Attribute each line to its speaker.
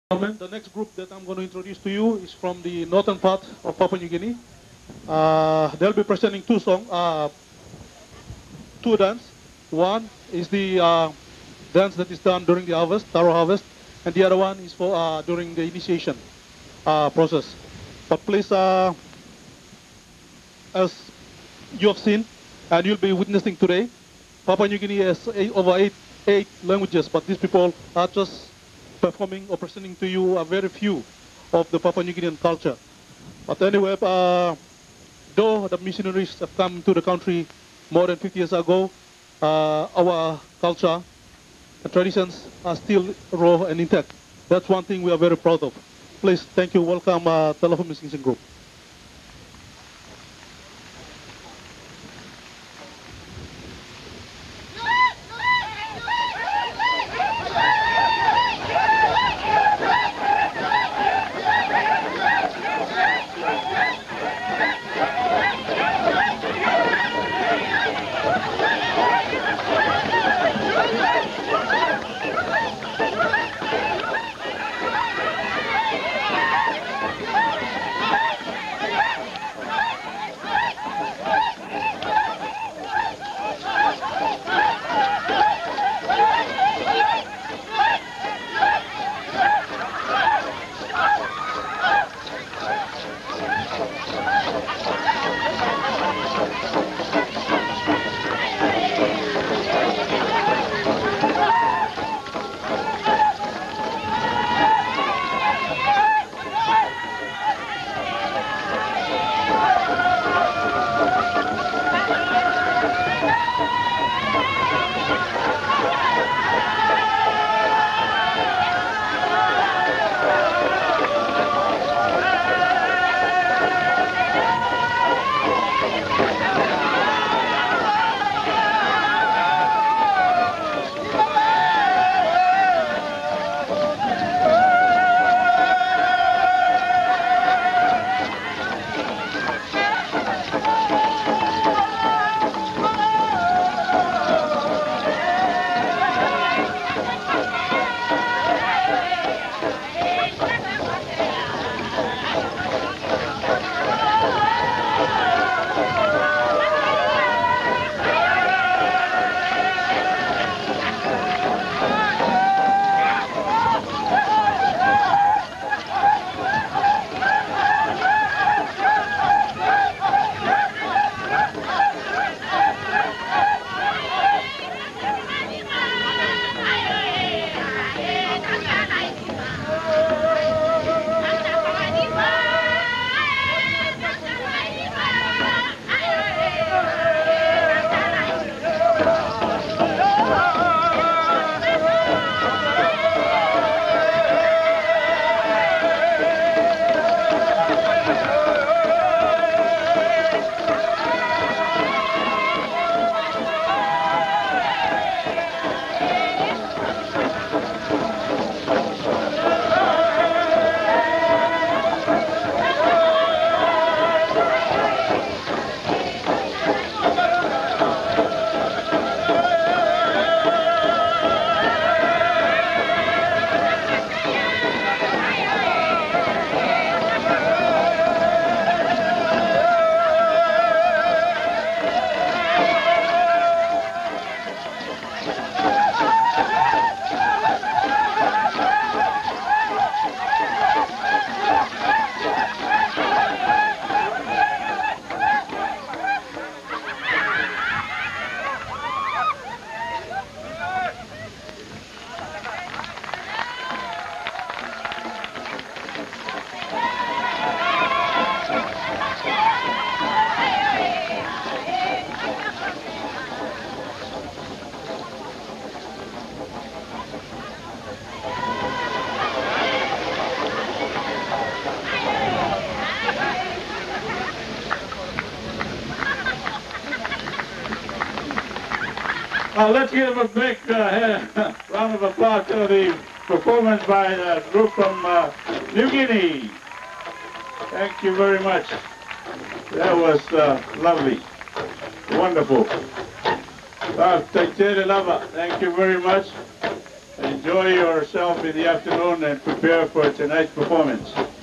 Speaker 1: The next group that I'm going to introduce to you is from the northern part of Papua New Guinea. They'll be presenting two songs, two dance. One is the dance that is done during the harvest, taro harvest, and the other one is for during the initiation process. But please, as you have seen and you'll be witnessing today, Papua New Guinea has over eight languages, but these people are just performing or presenting to you a very few of the Papua New Guinean culture. But anyway, though the missionaries have come to the country more than 50 years ago, our culture and traditions are still raw and intact. That's one thing we are very proud of. Please, thank you. Welcome, Telephone Musician Group.
Speaker 2: Let's give a big round of applause to the performance by the group from New Guinea. Thank you very much. That was lovely, wonderful. Thank you very much. And enjoy yourself in the afternoon and prepare for tonight's performance.